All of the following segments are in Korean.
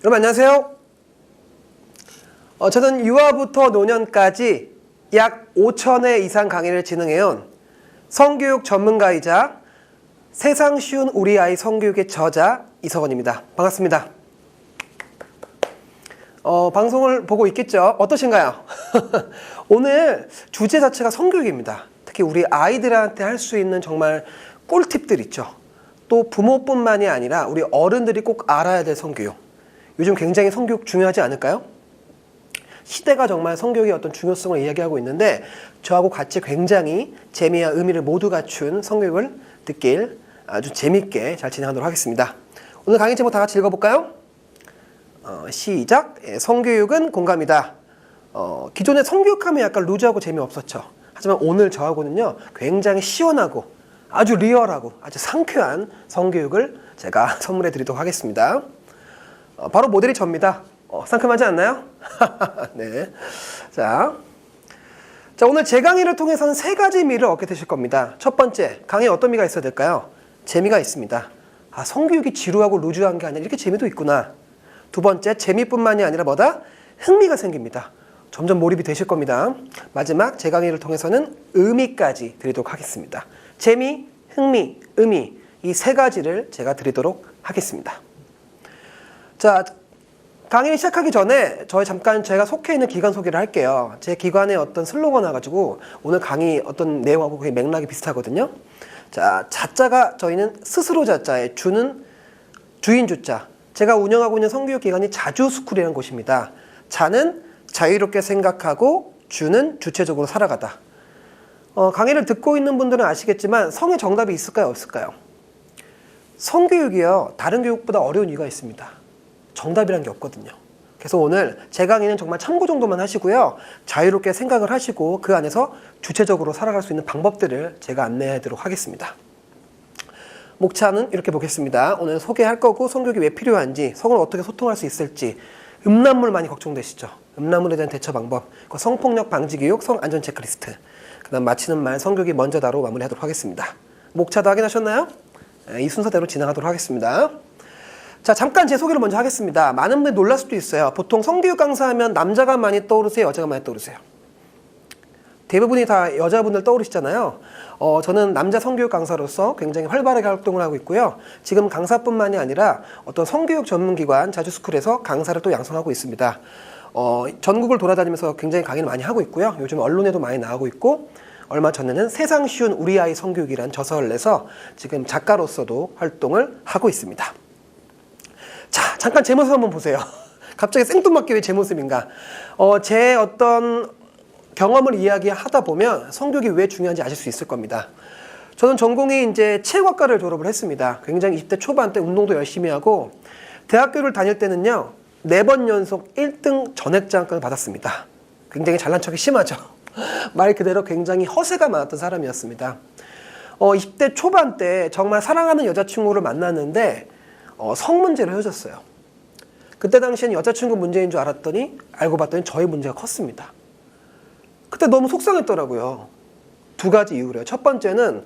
여러분 안녕하세요. 저는 유아부터 노년까지 약 5,000회 이상 강의를 진행해온 성교육 전문가이자 세상 쉬운 우리 아이 성교육의 저자 이석원입니다. 반갑습니다. 방송을 보고 있겠죠? 어떠신가요? 오늘 주제 자체가 성교육입니다. 특히 우리 아이들한테 할 수 있는 정말 꿀팁들 있죠. 또 부모뿐만이 아니라 우리 어른들이 꼭 알아야 될 성교육. 요즘 굉장히 성교육 중요하지 않을까요? 시대가 정말 성교육의 어떤 중요성을 이야기하고 있는데 저하고 같이 굉장히 재미와 의미를 모두 갖춘 성교육을 듣길 아주 재밌게 잘 진행하도록 하겠습니다. 오늘 강의 제목 다 같이 읽어볼까요? 시작! 성교육은 공감이다. 기존에 성교육하면 약간 루즈하고 재미없었죠. 하지만 오늘 저하고는요 굉장히 시원하고 아주 리얼하고 아주 상쾌한 성교육을 제가 선물해 드리도록 하겠습니다. 바로 모델이 접니다. 상큼하지 않나요? 네. 자, 오늘 제 강의를 통해서는 세 가지 미를 얻게 되실 겁니다. 첫 번째, 강의에 어떤 미가 있어야 될까요? 재미가 있습니다. 성교육이 지루하고 루즈한 게 아니라 이렇게 재미도 있구나. 두 번째, 재미뿐만이 아니라 뭐다? 흥미가 생깁니다. 점점 몰입이 되실 겁니다. 마지막, 제 강의를 통해서는 의미까지 드리도록 하겠습니다. 재미, 흥미, 의미 이 세 가지를 제가 드리도록 하겠습니다. 자, 강의 시작하기 전에 제가 속해 있는 기관 소개를 할게요. 제 기관의 어떤 슬로건 와가지고 오늘 강의 어떤 내용하고 거의 맥락이 비슷하거든요. 자, 자자가 저희는 스스로 자자에 주는 주인 주자. 제가 운영하고 있는 성교육 기관이 자주스쿨이라는 곳입니다. 자는 자유롭게 생각하고 주는 주체적으로 살아가다. 강의를 듣고 있는 분들은 아시겠지만 성의 정답이 있을까요? 없을까요? 성교육이요. 다른 교육보다 어려운 이유가 있습니다. 정답이란 게 없거든요. 그래서 오늘 제 강의는 정말 참고 정도만 하시고요. 자유롭게 생각을 하시고 그 안에서 주체적으로 살아갈 수 있는 방법들을 제가 안내하도록 하겠습니다. 목차는 이렇게 보겠습니다. 오늘 소개할 거고 성교육이 왜 필요한지, 성을 어떻게 소통할 수 있을지, 음란물 많이 걱정되시죠? 음란물에 대한 대처 방법, 성폭력 방지 교육, 성안전 체크리스트, 그 다음 마치는 말 성교육이 먼저다로 마무리하도록 하겠습니다. 목차도 확인하셨나요? 이 순서대로 진행하도록 하겠습니다. 자, 잠깐 제 소개를 먼저 하겠습니다. 많은 분들이 놀랄 수도 있어요. 보통 성교육 강사하면 남자가 많이 떠오르세요? 여자가 많이 떠오르세요? 대부분이 다 여자분들 떠오르시잖아요. 저는 남자 성교육 강사로서 굉장히 활발하게 활동을 하고 있고요. 지금 강사뿐만이 아니라 어떤 성교육 전문기관 자주스쿨에서 강사를 또 양성하고 있습니다. 전국을 돌아다니면서 굉장히 강의를 많이 하고 있고요. 요즘 언론에도 많이 나오고 있고 얼마 전에는 세상 쉬운 우리 아이 성교육이라는 저서를 내서 지금 작가로서도 활동을 하고 있습니다. 자, 잠깐 제 모습 한번 보세요. 갑자기 생뚱맞게 왜 제 모습인가? 제 어떤 경험을 이야기하다 보면 성교육이 왜 중요한지 아실 수 있을 겁니다. 저는 전공이 이제 체육학과를 졸업을 했습니다. 굉장히 20대 초반 때 운동도 열심히 하고 대학교를 다닐 때는요 4번 연속 1등 전액장학금을 받았습니다. 굉장히 잘난 척이 심하죠. 말 그대로 굉장히 허세가 많았던 사람이었습니다. 20대 초반 때 정말 사랑하는 여자친구를 만났는데 성 문제로 헤어졌어요. 그때 당시엔 여자친구 문제인 줄 알았더니 알고 봤더니 저의 문제가 컸습니다. 그때 너무 속상했더라고요. 두 가지 이유래요. 첫 번째는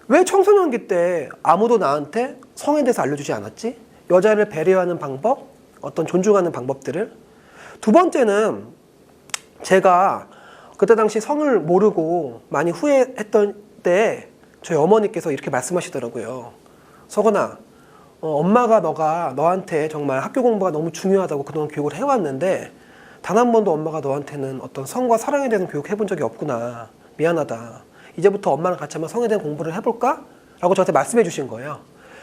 왜 청소년기 때 아무도 나한테 성에 대해서 알려주지 않았지? 여자를 배려하는 방법, 어떤 존중하는 방법들을. 두 번째는 제가 그때 당시 성을 모르고 많이 후회했던 때 저희 어머니께서 이렇게 말씀하시더라고요. 석원아, 엄마가 너가 너한테 정말 학교 공부가 너무 중요하다고 그동안 교육을 해왔는데 단 한 번도 엄마가 너한테는 어떤 성과 사랑에 대한 교육 해본 적이 없구나. 미안하다. 이제부터 엄마랑 같이 한번 성에 대한 공부를 해볼까? 라고 저한테 말씀해 주신 거예요.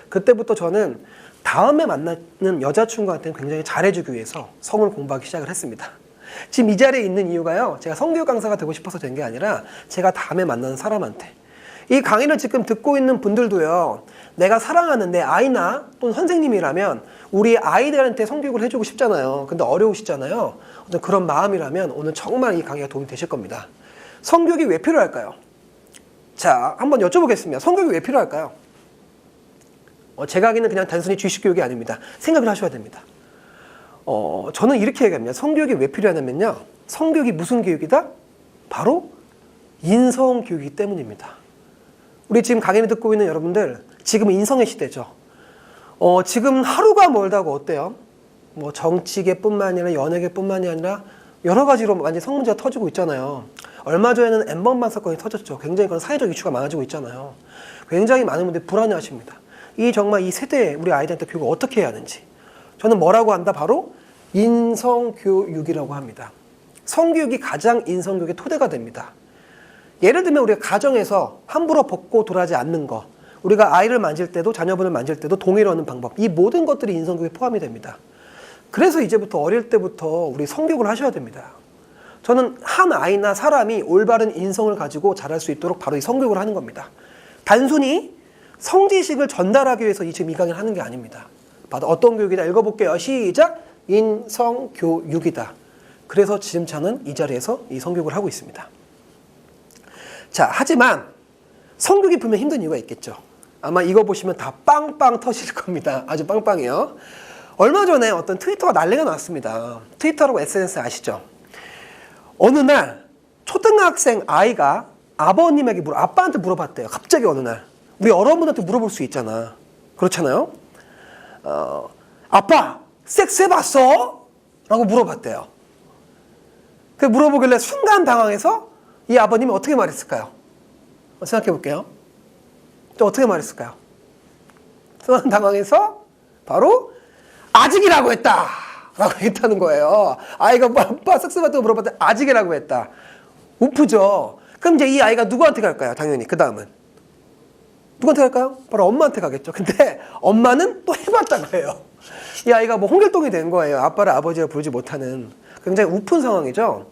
그때부터 저는 다음에 만나는 여자친구한테는 굉장히 잘해주기 위해서 성을 공부하기 시작을 했습니다. 지금 이 자리에 있는 이유가요. 제가 성교육 강사가 되고 싶어서 된 게 아니라 제가 다음에 만나는 사람한테 이 강의를 지금 듣고 있는 분들도요. 내가 사랑하는 내 아이나 또는 선생님이라면 우리 아이들한테 성교육을 해주고 싶잖아요. 근데 어려우시잖아요. 어떤 그런 마음이라면 오늘 정말 이 강의가 도움이 되실 겁니다. 성교육이 왜 필요할까요? 자, 한번 여쭤보겠습니다. 성교육이 왜 필요할까요? 제 강의는 그냥 단순히 지식교육이 아닙니다. 생각을 하셔야 됩니다. 저는 이렇게 얘기합니다. 성교육이 왜 필요하냐면요. 성교육이 무슨 교육이다? 바로 인성교육이기 때문입니다. 우리 지금 강의를 듣고 있는 여러분들 지금 인성의 시대죠. 지금 하루가 멀다고 어때요? 뭐 정치계뿐만 아니라 연예계뿐만이 아니라 여러 가지로 완전 성문제가 터지고 있잖아요. 얼마 전에는 N번방 사건이 터졌죠. 굉장히 그런 사회적 이슈가 많아지고 있잖아요. 굉장히 많은 분들이 불안해하십니다. 정말 이 세대에 우리 아이들한테 교육을 어떻게 해야 하는지. 저는 뭐라고 한다? 바로 인성교육이라고 합니다. 성교육이 가장 인성교육의 토대가 됩니다. 예를 들면 우리가 가정에서 함부로 벗고 돌아가지 않는 거, 우리가 아이를 만질 때도 자녀분을 만질 때도 동의를 얻는 방법, 이 모든 것들이 인성교육에 포함이 됩니다. 그래서 이제부터 어릴 때부터 우리 성교육을 하셔야 됩니다. 저는 한 아이나 사람이 올바른 인성을 가지고 자랄 수 있도록 바로 이 성교육을 하는 겁니다. 단순히 성지식을 전달하기 위해서 지금 이 강의를 하는 게 아닙니다. 바로 어떤 교육이다 읽어볼게요. 시작! 인성교육이다. 그래서 지금 저는 이 자리에서 이 성교육을 하고 있습니다. 자, 하지만 성교육이 분명 힘든 이유가 있겠죠. 아마 이거 보시면 다 빵빵 터질 겁니다. 아주 빵빵해요. 얼마 전에 어떤 트위터가 난리가 났습니다. 트위터라고 SNS 아시죠? 어느 날 초등학생 아이가 아빠한테 물어봤대요. 갑자기 어느 날. 우리 여러분한테 물어볼 수 있잖아. 그렇잖아요? 아빠, 섹스 해봤어? 라고 물어봤대요. 그 물어보길래 순간 당황해서 이 아버님이 어떻게 말했을까요? 생각해 볼게요. 또 어떻게 말했을까요? 순간 당황해서 바로 아직이라고 했다! 라고 했다는 거예요. 아이가 아빠 섹스 받다고 물어봤더니 아직이라고 했다. 우프죠? 그럼 이제 이 아이가 누구한테 갈까요? 당연히 그 다음은 누구한테 갈까요? 바로 엄마한테 가겠죠. 근데 엄마는 또 해봤다고 해요. 이 아이가 뭐 홍길동이 된 거예요. 아빠를 아버지라 부르지 못하는. 굉장히 우픈 상황이죠.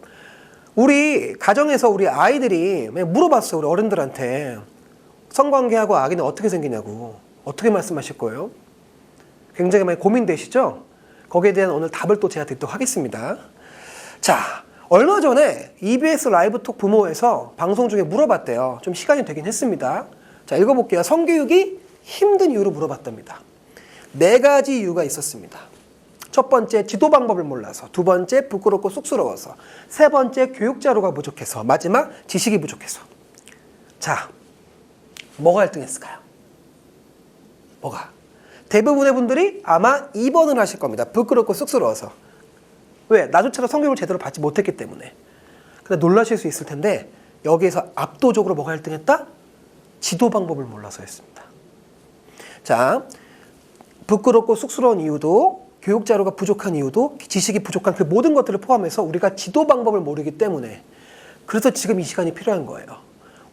우리 가정에서 우리 아이들이 물어봤어요. 우리 어른들한테 성관계하고 아기는 어떻게 생기냐고 어떻게 말씀하실 거예요? 굉장히 많이 고민되시죠? 거기에 대한 오늘 답을 또 제가 드리도록 하겠습니다. 자, 얼마 전에 EBS 라이브톡 부모에서 방송 중에 물어봤대요. 좀 시간이 되긴 했습니다. 자, 읽어볼게요. 성교육이 힘든 이유로 물어봤답니다. 4가지 이유가 있었습니다. 첫 번째, 지도 방법을 몰라서. 두 번째, 부끄럽고 쑥스러워서. 세 번째, 교육 자료가 부족해서. 마지막, 지식이 부족해서. 자, 뭐가 1등했을까요? 뭐가? 대부분의 분들이 아마 2번을 하실 겁니다. 부끄럽고 쑥스러워서. 왜? 나조차도 성교육을 제대로 받지 못했기 때문에. 근데 놀라실 수 있을 텐데 여기에서 압도적으로 뭐가 1등했다? 지도 방법을 몰라서였습니다. 자, 부끄럽고 쑥스러운 이유도 교육 자료가 부족한 이유도 지식이 부족한 그 모든 것들을 포함해서 우리가 지도 방법을 모르기 때문에 그래서 지금 이 시간이 필요한 거예요.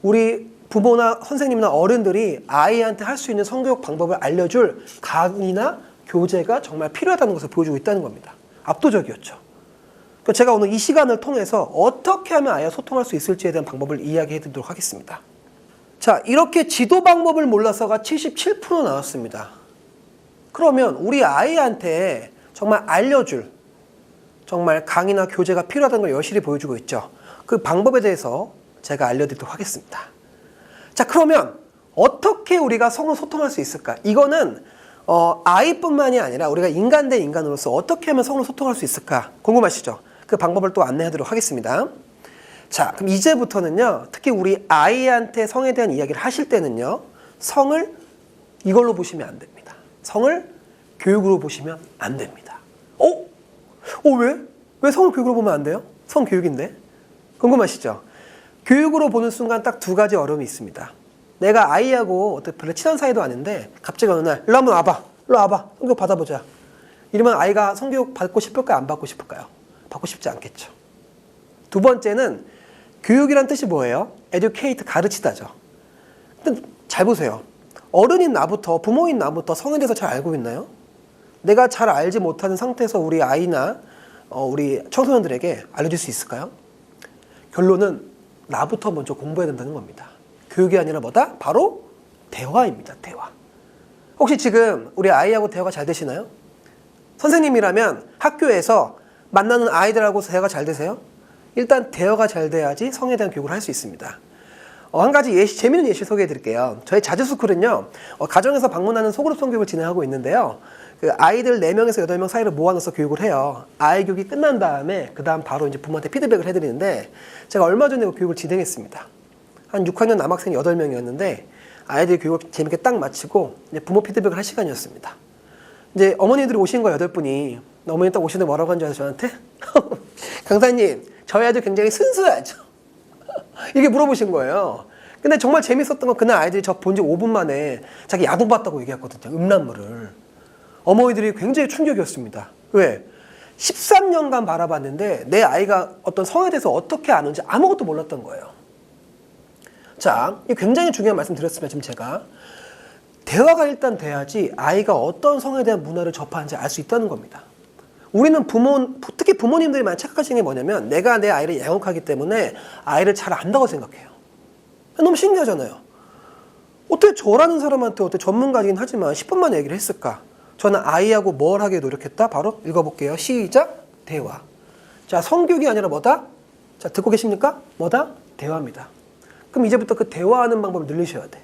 우리 부모나 선생님이나 어른들이 아이한테 할 수 있는 성교육 방법을 알려줄 강의나 교재가 정말 필요하다는 것을 보여주고 있다는 겁니다. 압도적이었죠. 그러니까 제가 오늘 이 시간을 통해서 어떻게 하면 아이와 소통할 수 있을지에 대한 방법을 이야기해 드리도록 하겠습니다. 자, 이렇게 지도 방법을 몰라서가 77% 나왔습니다. 그러면 우리 아이한테 정말 알려줄 정말 강의나 교재가 필요하다는 걸 여실히 보여주고 있죠. 그 방법에 대해서 제가 알려드리도록 하겠습니다. 자, 그러면 어떻게 우리가 성으로 소통할 수 있을까? 이거는 아이뿐만이 아니라 우리가 인간 대 인간으로서 어떻게 하면 성으로 소통할 수 있을까? 궁금하시죠? 그 방법을 또 안내하도록 하겠습니다. 자, 그럼 이제부터는요, 특히 우리 아이한테 성에 대한 이야기를 하실 때는요, 성을 이걸로 보시면 안 됩니다. 성을 교육으로 보시면 안 됩니다. 왜? 왜 성을 교육으로 보면 안 돼요? 성 교육인데? 궁금하시죠? 교육으로 보는 순간 딱 2가지 어려움이 있습니다. 내가 아이하고 어떻게 별로 친한 사이도 아닌데 갑자기 어느 날 일로 한번 와봐. 일로 와봐. 성교육 받아보자. 이러면 아이가 성교육 받고 싶을까요? 안 받고 싶을까요? 받고 싶지 않겠죠. 두 번째는 교육이란 뜻이 뭐예요? educate, 가르치다죠. 근데 잘 보세요. 어른인 나부터, 부모인 나부터 성에 대해서 잘 알고 있나요? 내가 잘 알지 못하는 상태에서 우리 아이나 우리 청소년들에게 알려줄 수 있을까요? 결론은 나부터 먼저 공부해야 된다는 겁니다. 교육이 아니라 뭐다? 바로 대화입니다. 대화. 혹시 지금 우리 아이하고 대화가 잘 되시나요? 선생님이라면 학교에서 만나는 아이들하고 대화가 잘 되세요? 일단 대화가 잘 돼야지 성에 대한 교육을 할 수 있습니다. 한 가지 재미있는 예시 소개해 드릴게요. 저희 자주스쿨은요, 가정에서 방문하는 소그룹 성교육을 진행하고 있는데요. 그 아이들 4명에서 8명 사이를 모아넣어서 교육을 해요. 아이 교육이 끝난 다음에 그 다음 바로 이제 부모한테 피드백을 해드리는데 제가 얼마 전에 그 교육을 진행했습니다. 한 6학년 남학생이 8명이었는데 아이들 교육을 재밌게 딱 마치고 이제 부모 피드백을 할 시간이었습니다. 이제 어머니들이 오신 거 8분이 어머니 딱 오시는데 뭐라고 한 줄 아세요, 저한테? 강사님, 저희 아들 굉장히 순수하죠? 이게 물어보신 거예요. 근데 정말 재밌었던 건 그날 아이들이 저 본 지 5분 만에 자기 야동 봤다고 얘기했거든요. 음란물을. 어머니들이 굉장히 충격이었습니다. 왜? 13년간 바라봤는데 내 아이가 어떤 성에 대해서 어떻게 아는지 아무것도 몰랐던 거예요. 자, 이 굉장히 중요한 말씀 드렸습니다. 지금 제가. 대화가 일단 돼야지 아이가 어떤 성에 대한 문화를 접하는지 알 수 있다는 겁니다. 우리는 특히 부모님들이 많이 착각하시는 게 뭐냐면 내가 내 아이를 양육하기 때문에 아이를 잘 안다고 생각해요. 너무 신기하잖아요. 어떻게 저라는 사람한테 어떻게 전문가이긴 하지만 10분만 얘기를 했을까? 저는 아이하고 뭘 하게 노력했다? 바로 읽어볼게요. 시작. 대화. 자, 성교육이 아니라 뭐다? 자, 듣고 계십니까? 뭐다? 대화입니다. 그럼 이제부터 그 대화하는 방법을 늘리셔야 돼.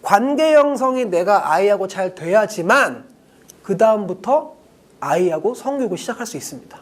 관계 형성이 내가 아이하고 잘 돼야지만 그 다음부터 아이하고 성교육을 시작할 수 있습니다.